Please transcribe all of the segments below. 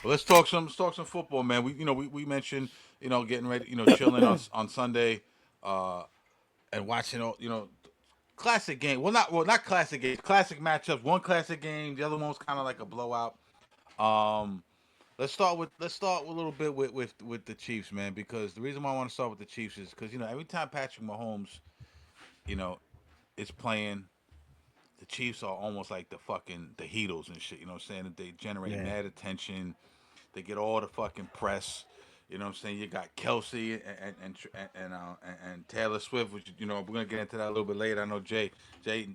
Well, let's talk some football, man. We mentioned getting ready, chilling on Sunday, uh, and watching all classic game. Well, not classic games, classic matchups. One classic game, the other one was kind of like a blowout. Um, let's start with a little bit with the Chiefs, man, because the reason why I want to start with the Chiefs is because every time Patrick Mahomes, you know, is playing, the Chiefs are almost like the Heatles and shit. You know what I'm saying? They generate Yeah. mad attention. They get all the fucking press. You know what I'm saying? You got Kelsey and Taylor Swift, which we're gonna get into that a little bit later. I know Jay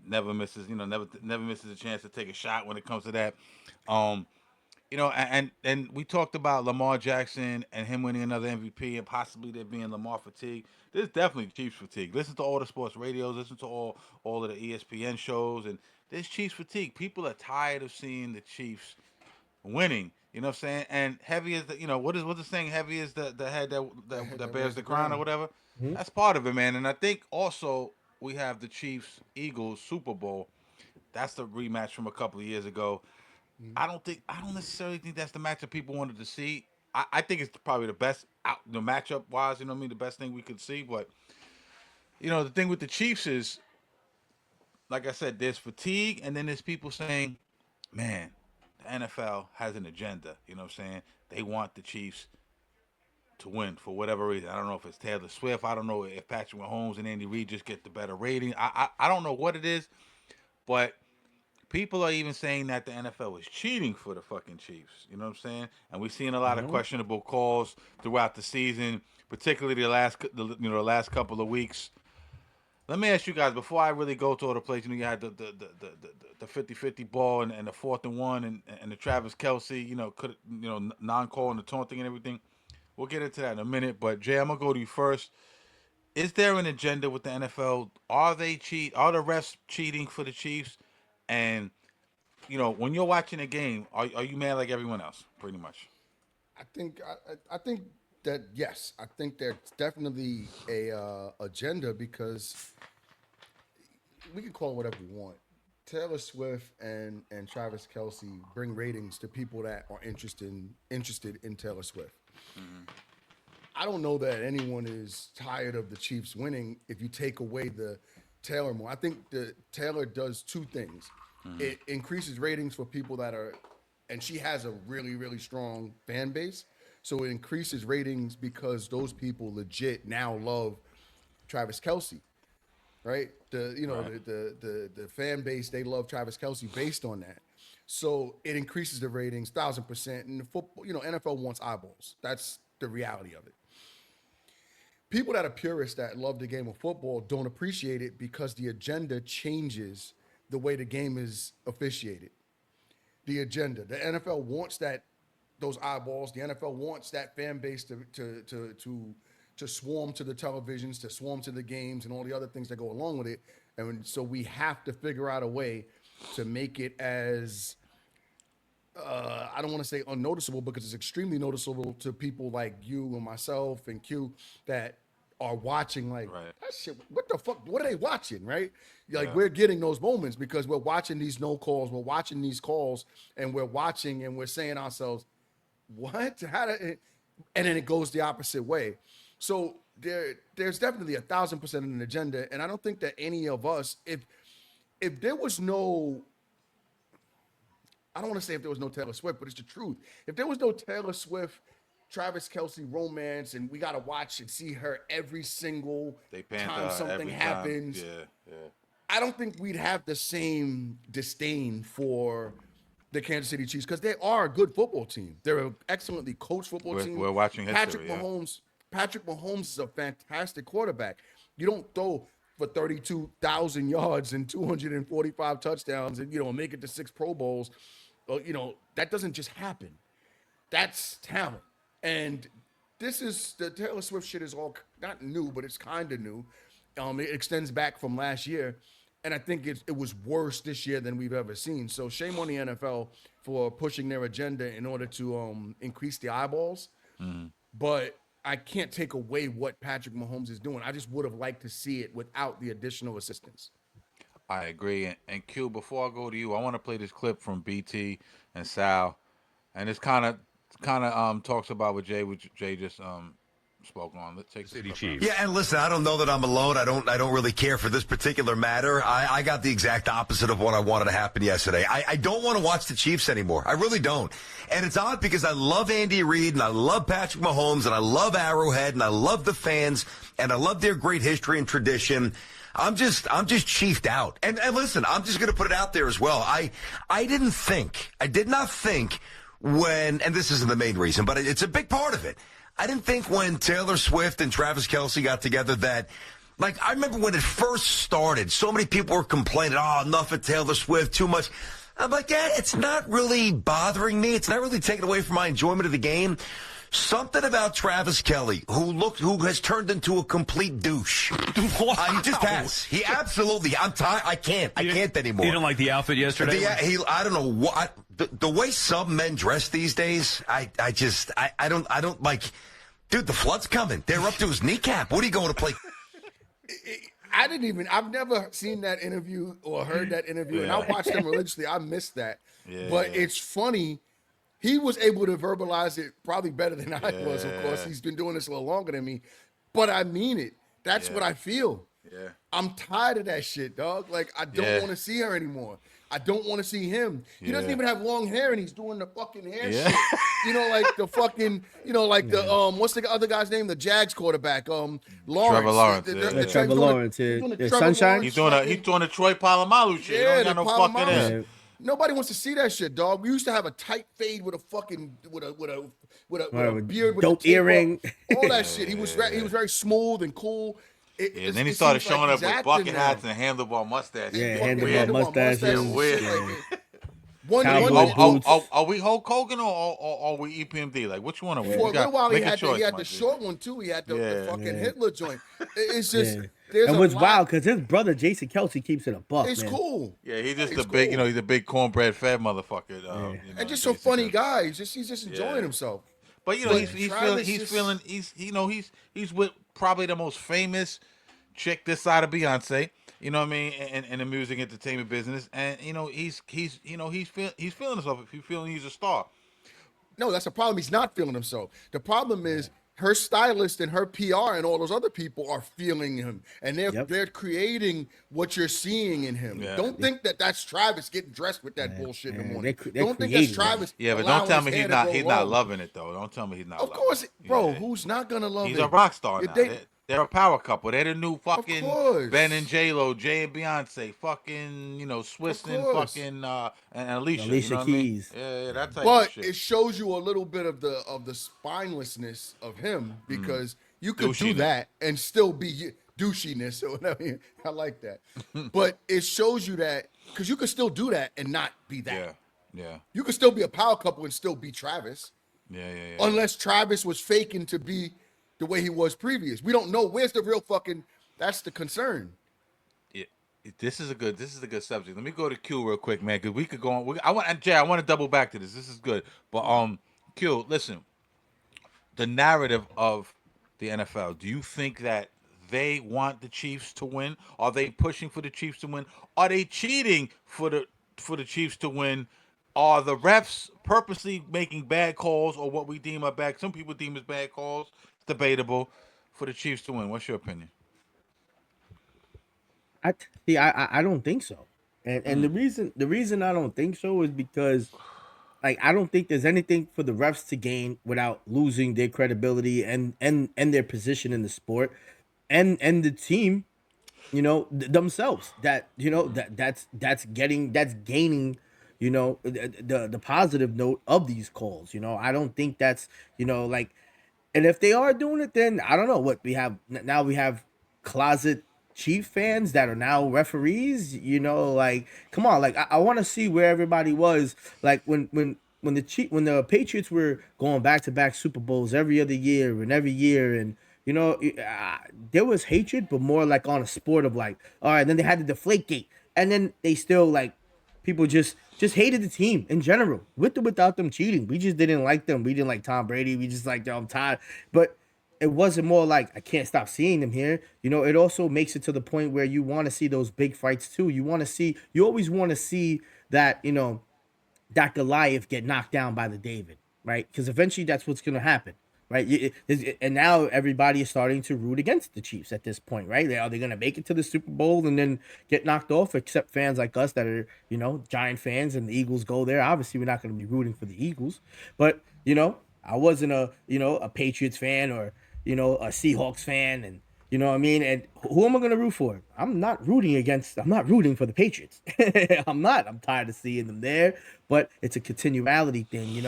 never misses never misses a chance to take a shot when it comes to that. Um, and we talked about Lamar Jackson and him winning another MVP and possibly there being Lamar fatigue. There's definitely Chiefs fatigue. Listen to all the sports radios, listen to all of the ESPN shows, and there's Chiefs fatigue. People are tired of seeing the Chiefs winning. You know what I'm saying? And heavy is what's the saying? Heavy is the head that The that, head that that bears wears the the crown or crown. whatever. Hmm? That's part of it, man. And I think also we have the Chiefs Eagles Super Bowl. That's the rematch from a couple of years ago. I don't necessarily think that's the matchup people wanted to see. I think it's probably the best out the matchup wise. You know what I mean? The best thing we could see. But the thing with the Chiefs is, like I said, there's fatigue, and then there's people saying, "Man, the NFL has an agenda." You know what I'm saying? They want the Chiefs to win for whatever reason. I don't know if it's Taylor Swift. I don't know if Patrick Mahomes and Andy Reid just get the better rating. I don't know what it is, but people are even saying that the NFL is cheating for the fucking Chiefs. You know what I'm saying? And we've seen a lot of Hmm. questionable calls throughout the season, particularly the last couple of weeks. Let me ask you guys before I really go to all the plays. You had the 50-50 ball and the 4th and 1 and the Travis Kelce. Could non-call and the taunting and everything. We'll get into that in a minute. But Jay, I'm gonna go to you first. Is there an agenda with the NFL? Are they cheat? Are the refs cheating for the Chiefs? And when you're watching a game, are you mad like everyone else? Pretty much. I think that yes, I think there's definitely a agenda because we can call it whatever we want. Taylor Swift and Travis Kelce bring ratings to people that are interested in Taylor Swift. Mm-hmm. I don't know that anyone is tired of the Chiefs winning if you take away the Taylor more. I think the Taylor does two things. Mm-hmm. It increases ratings for people that are, and she has a really, really strong fan base. So it increases ratings because those people legit now love Travis Kelsey, right? The you know Right. the fan base, they love Travis Kelsey based on that. So it increases the ratings 1,000%. And the football, NFL wants eyeballs. That's the reality of it. People that are purists that love the game of football don't appreciate it because the agenda changes the way the game is officiated. The agenda. The NFL wants those eyeballs. The NFL wants that fan base to swarm to the televisions, to swarm to the games, and all the other things that go along with it. And so we have to figure out a way to make it as I don't want to say unnoticeable because it's extremely noticeable to people like you and myself and Q that are watching like Right. that shit. What the fuck? What are they watching? Right? Like Yeah. we're getting those moments because we're watching these no calls, we're watching these calls, and we're watching and we're saying to ourselves, "What? How did?" And then it goes the opposite way. So there's definitely 1,000% an agenda, and I don't think that any of us, if there was no I don't want to say if there was no Taylor Swift, but it's the truth. If there was no Taylor Swift, Travis Kelsey romance, and we got to watch and see her every single They panned time her something every time. happens, Yeah. Yeah. I don't think we'd have the same disdain for the Kansas City Chiefs because they are a good football team. They're an excellently coached football team. We're watching Patrick history. Yeah. Mahomes, Patrick Mahomes is a fantastic quarterback. You don't throw for 32,000 yards and 245 touchdowns and make it to 6 Pro Bowls. That doesn't just happen. That's talent. And this is the Taylor Swift shit is all not new, but it's kind of new. It extends back from last year, and I think it was worse this year than we've ever seen. So shame on the NFL for pushing their agenda in order to increase the eyeballs. Mm-hmm. But I can't take away what Patrick Mahomes is doing. I just would have liked to see it without the additional assistance. I agree. And Q, before I go to you, I want to play this clip from BT and Sal, and it's kind of talks about what Jay just spoke on. Let's take this City clip out. Chiefs. Yeah, and listen, I don't know that I'm alone. I don't really care for this particular matter. I got the exact opposite of what I wanted to happen yesterday. I don't want to watch the Chiefs anymore. I really don't. And it's odd because I love Andy Reid and I love Patrick Mahomes and I love Arrowhead and I love the fans and I love their great history and tradition. I'm just chiefed out. And listen, I'm just going to put it out there as well. I did not think when, and this isn't the main reason, but it's a big part of it. I didn't think when Taylor Swift and Travis Kelce got together that, like, I remember when it first started, so many people were complaining, oh, enough of Taylor Swift, too much. I'm like, yeah, it's not really bothering me. It's not really taking away from my enjoyment of the game. Something about Travis Kelce, who has turned into a complete douche. Wow. He just has. He absolutely. I'm tired. I can't anymore. You didn't like the outfit yesterday? I don't know what the way some men dress these days. I don't like. Dude, the flood's coming. They're up to his kneecap. What are you going to play? I've never seen that interview or heard that interview, and I watched them religiously. I missed that. Yeah. But it's funny. He was able to verbalize it probably better than I was, of course. He's been doing this a little longer than me. But I mean it. That's what I feel. Yeah. I'm tired of that shit, dog. Like, I don't want to see her anymore. I don't want to see him. He doesn't even have long hair, and he's doing the fucking hair shit. You know, like the fucking, the, what's the other guy's name? The Jags quarterback, Lawrence. Trevor Lawrence. Trevor Lawrence. Sunshine? He's doing the Troy Polamalu shit. Yeah, He don't got no fucking ass. Nobody wants to see that shit, dog. We used to have a tight fade with a fucking with a beard with dope earring, all that shit. He was very smooth and cool. And then he started showing up with bucket hats and handlebar mustaches. Yeah, handlebar mustaches. Weird. Are we Hulk Hogan or are we EPMD? Like, which one are we? For a little while, he had the dude. short one too. He had the fucking Hitler joint. It's just. And what's wild because his brother Jason Kelce keeps it a buck. It's man. cool. Yeah, he's just big. He's a big cornbread fed motherfucker. And just so funny guy. He's just enjoying himself. But he's with probably the most famous chick this side of Beyonce. You know what I mean? In the music entertainment business, and he's feeling himself. If he's feeling he's a star. No, that's the problem. He's not feeling himself. The problem is her stylist and her PR and all those other people are feeling him, and they're creating what you're seeing in him. Yeah. Don't think that that's Travis getting dressed with that bullshit in the morning. Don't think that's Travis. Yeah, but don't tell me he's not loving it though. Don't tell me he's not. Of course, bro. Who's not gonna love it? He's a rock star now. They're a power couple. They're the new fucking Ben and J-Lo, Jay and Beyonce, fucking, Swiss and fucking and Alicia. Alicia Keys. I mean? Yeah, that type but of shit. It shows you a little bit of the spinelessness of him because you could do that and still be douchiness or whatever. I like that. But it shows you that because you could still do that and not be that. Yeah. You could still be a power couple and still be Travis. Yeah. Unless Travis was faking to be the way he was previous. We don't know where's the real fucking. That's the concern. Yeah, this is a good subject. Let me go to Q real quick, man, because we could go on. I want to double back to this. This is good, but Q, listen. The narrative of the NFL. Do you think that they want the Chiefs to win? Are they pushing for the Chiefs to win? Are they cheating for the Chiefs to win? Are the refs purposely making bad calls, or what we deem are bad? Some people deem as bad calls. Debatable for the Chiefs to win. What's your opinion? I don't think so, and the reason I don't think so is because, like, I don't think there's anything for the refs to gain without losing their credibility and their position in the sport, and the team, themselves. That's gaining. The positive note of these calls. I don't think that's like. And if they are doing it, then I don't know what we have now. We have closet Chief fans that are now referees. Like, come on, like I want to see where everybody was like when the Patriots were going back to back Super Bowls every other year, and there was hatred, but more like on a sport of like, all right, then they had the deflate gate, and then they still like people just hated the team in general, with or without them cheating. We just didn't like them. We didn't like Tom Brady. We just like, I'm tired. But it wasn't more like I can't stop seeing them here. It also makes it to the point where you want to see those big fights too. You always want to see that, that Goliath get knocked down by the David, right? Because eventually that's what's going to happen, right? And now everybody is starting to root against the Chiefs at this point, right? Are they going to make it to the Super Bowl and then get knocked off? Except fans like us that are, Giant fans, and the Eagles go there. Obviously, we're not going to be rooting for the Eagles, but I wasn't a Patriots fan or a Seahawks fan, and you know what I mean? And who am I going to root for? I'm not rooting for the Patriots. I'm not. I'm tired of seeing them there, but it's a continuality thing.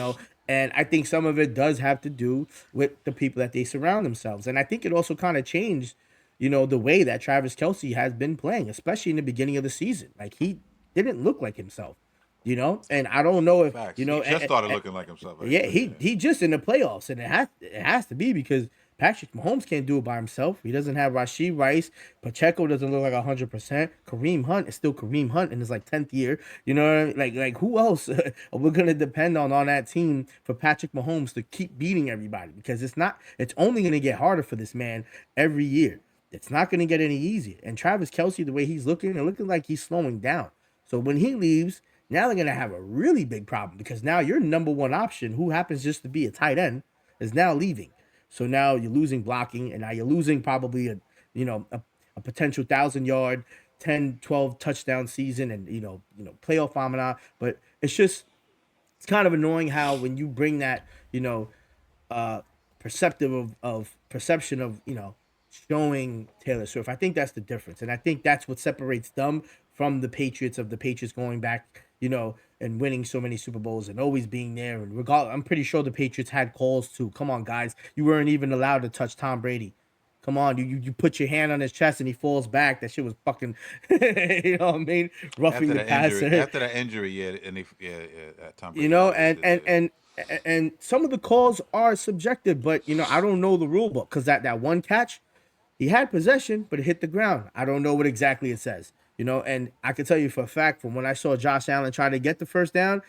And I think some of it does have to do with the people that they surround themselves. And I think it also kind of changed, the way that Travis Kelce has been playing, especially in the beginning of the season. Like, he didn't look like himself. And I don't know if Facts. He just started looking like himself. yeah, he just in the playoffs, and it has to be because Patrick Mahomes can't do it by himself. He doesn't have Rashee Rice. Pacheco doesn't look like 100%. Kareem Hunt is still Kareem Hunt in his 10th year. You know what I mean? Like who else are we gonna depend on that team for Patrick Mahomes to keep beating everybody? Because it's only gonna get harder for this man every year. It's not gonna get any easier. And Travis Kelce, the way he's looking like he's slowing down. So when he leaves, now they're going to have a really big problem because now your number one option, who happens just to be a tight end, is now leaving. So now you're losing blocking, and now you're losing probably a potential 1,000-yard, 10, 12 touchdown season, and playoff phenomena. But it's kind of annoying how when you bring that perception of showing Taylor Swift. I think that's the difference, and I think that's what separates them from the Patriots, of the Patriots going back, and winning so many Super Bowls and always being there. And I'm pretty sure the Patriots had calls too. Come on, guys, you weren't even allowed to touch Tom Brady. Come on, you put your hand on his chest and he falls back. That shit was fucking, you know what I mean, roughing the passer. After that injury, yeah, and Tom Brady. And some of the calls are subjective, but I don't know the rule book because that one catch, he had possession, but it hit the ground. I don't know what exactly it says, and I can tell you for a fact from when I saw Josh Allen try to get the first down,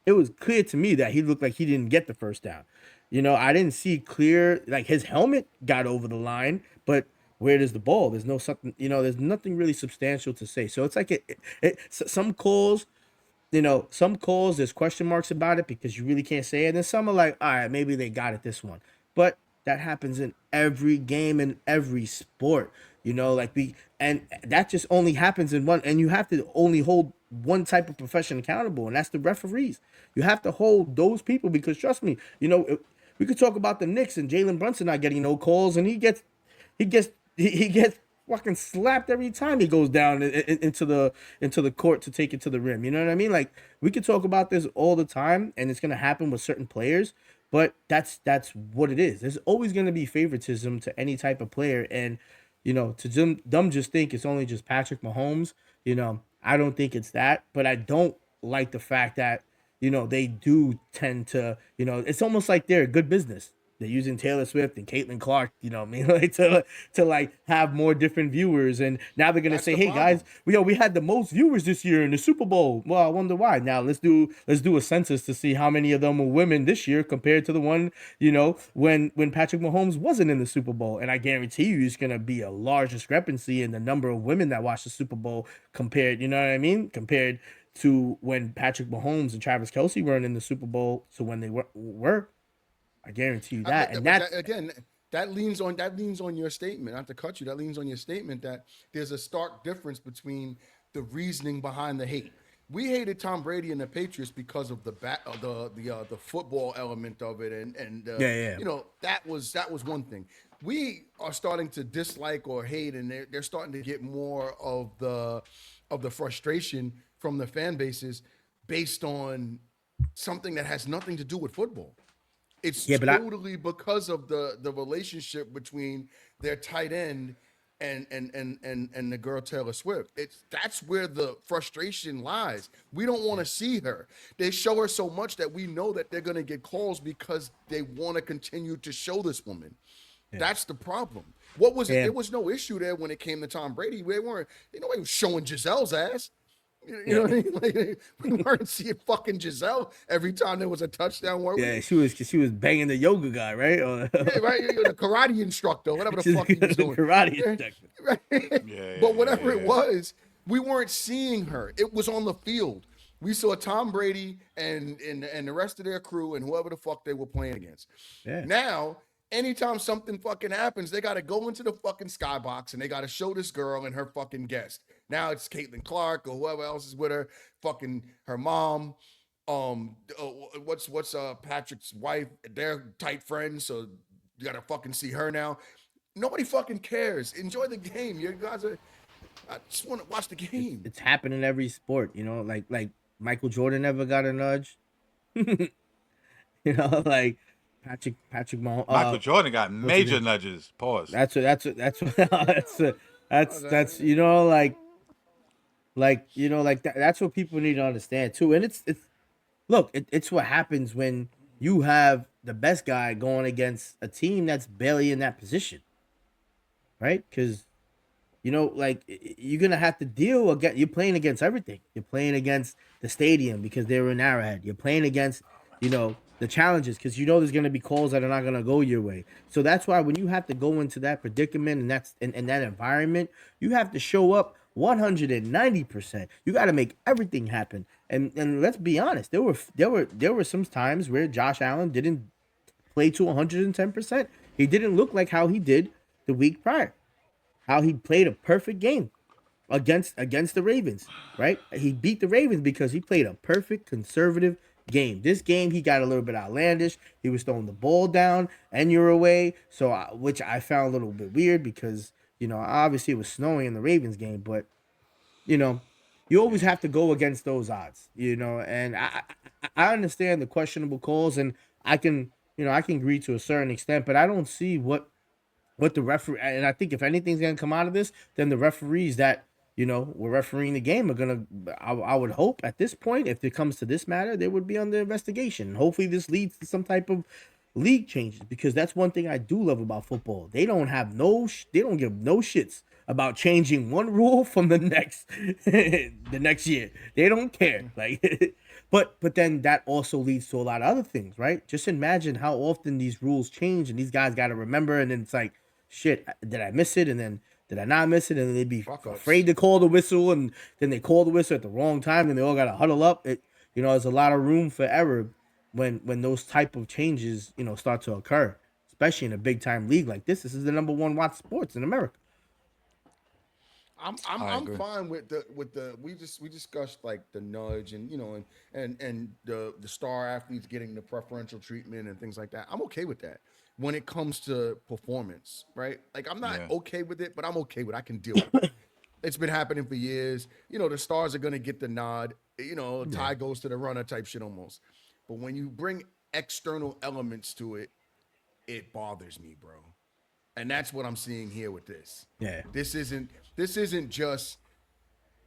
it was clear to me that he looked like he didn't get the first down. I didn't see clear, like his helmet got over the line, but where does the ball? There's there's nothing really substantial to say. So it's like some calls, there's question marks about it because you really can't say it. And some are like, all right, maybe they got it this one. But that happens in every game and every sport, and that just only happens in one, and you have to only hold one type of profession accountable, and that's the referees. You have to hold those people because trust me, we could talk about the Knicks and Jalen Brunson not getting no calls, and he gets fucking slapped every time he goes down into the court to take it to the rim. You know what I mean? Like, we could talk about this all the time, and it's gonna happen with certain players. But that's what it is. There's always going to be favoritism to any type of player. And, to them just think it's only just Patrick Mahomes. I don't think it's that. But I don't like the fact that, they do tend to, it's almost like they're a good business. They're using Taylor Swift and Caitlin Clark, like to have more different viewers. And now they're gonna say, "Hey guys, we had the most viewers this year in the Super Bowl." Well, I wonder why. Now let's do a census to see how many of them were women this year compared to the one, when Patrick Mahomes wasn't in the Super Bowl. And I guarantee you, it's gonna be a large discrepancy in the number of women that watch the Super Bowl compared, compared to when Patrick Mahomes and Travis Kelce weren't in the Super Bowl to when they were. I guarantee you that. And that leans on your statement. Not to cut you, that leans on your statement that there's a stark difference between the reasoning behind the hate. We hated Tom Brady and the Patriots because of the football element of it, and that was one thing. We are starting to dislike or hate, and they're starting to get more of the frustration from the fan bases based on something that has nothing to do with football. It's totally because of the relationship between their tight end and the girl Taylor Swift. That's where the frustration lies. We don't want to see her. They show her so much that we know that they're going to get calls because they want to continue to show this woman. Yeah. That's the problem. What was it? There was no issue there when it came to Tom Brady. They weren't, they were showing Giselle's ass. You know what I mean? Like, we weren't seeing fucking Giselle every time there was a touchdown. Were we? Yeah, she was banging the yoga guy, right? Yeah, right. You're the karate instructor, whatever the She's fuck he was the doing. karate Yeah, instructor. right. Yeah, But whatever it yeah. was, we weren't seeing her. It was on the field. We saw Tom Brady and the rest of their crew and whoever the fuck they were playing against. Yeah. Now, anytime something fucking happens, they got to go into the fucking skybox and they got to show this girl and her fucking guest. Now it's Caitlin Clark or whoever else is with her, fucking her mom. What's Patrick's wife? They're tight friends, so you got to fucking see her now. Nobody fucking cares. Enjoy the game. You guys are. I just want to watch the game. It's happened in every sport, you know, like Michael Jordan never got a nudge. You know, like Patrick Mahomes. Michael Jordan got major nudges. Pause. That's you know, that's what people need to understand too. And it's what happens when you have the best guy going against a team that's barely in that position, right? Because you know, like you're gonna have to deal again. You're playing against everything. You're playing against the stadium because they were in Arrowhead. You're playing against, you know, the challenges because you know there's gonna be calls that are not gonna go your way. So that's why when you have to go into that predicament and that's in that environment, you have to show up 190%. You got to make everything happen. And let's be honest, there were some times where Josh Allen didn't play to 110%. He didn't look like how he did the week prior. How he played a perfect game against the Ravens, right? He beat the Ravens because he played a perfect conservative game. This game, he got a little bit outlandish. He was throwing the ball down and you're away, so which I found a little bit weird because, you know, obviously it was snowing in the Ravens game, but, you know, you always have to go against those odds, you know, and I understand the questionable calls and I can agree to a certain extent, but I don't see what the referee, and I think if anything's gonna come out of this, then the referees that, you know, were refereeing the game are gonna. I would hope at this point, if it comes to this matter, they would be under investigation. Hopefully, this leads to some type of league changes because that's one thing I do love about football. They don't have they don't give no shits about changing one rule from the next year. They don't care. Like, but then that also leads to a lot of other things, right? Just imagine how often these rules change and these guys got to remember, and then it's like, shit, did I miss it? And then did I not miss it? And then they'd be afraid to call the whistle, and then they call the whistle at the wrong time, and they all got to huddle up. You know, there's a lot of room for error when those type of changes, you know, start to occur, especially in a big time league like this. This is the number one watch sports in America. I'm fine with the we discussed like the nudge and, you know, and the star athletes getting the preferential treatment and things like that. I'm okay with that when it comes to performance, right? Like I'm not okay with it, but I'm okay with it. I can deal with it. It's been happening for years. You know, the stars are gonna get the nod. You know, tie goes to the runner type shit almost. But when you bring external elements to it, it bothers me, bro. And that's what I'm seeing here with this. Yeah. This isn't just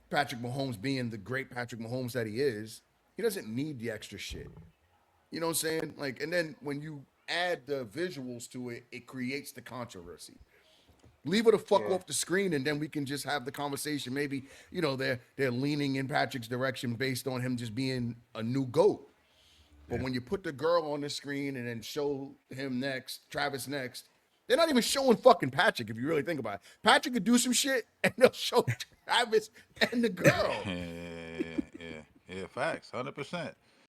Patrick Mahomes being the great Patrick Mahomes that he is. He doesn't need the extra shit. You know what I'm saying? Like, and then when you add the visuals to it, it creates the controversy. Leave it the fuck off the screen, and then we can just have the conversation. Maybe, you know, they're leaning in Patrick's direction based on him just being a new GOAT. But when you put the girl on the screen and then show him next, Travis next, they're not even showing fucking Patrick, if you really think about it. Patrick could do some shit, and they'll show Travis and the girl. Yeah, facts, 100%.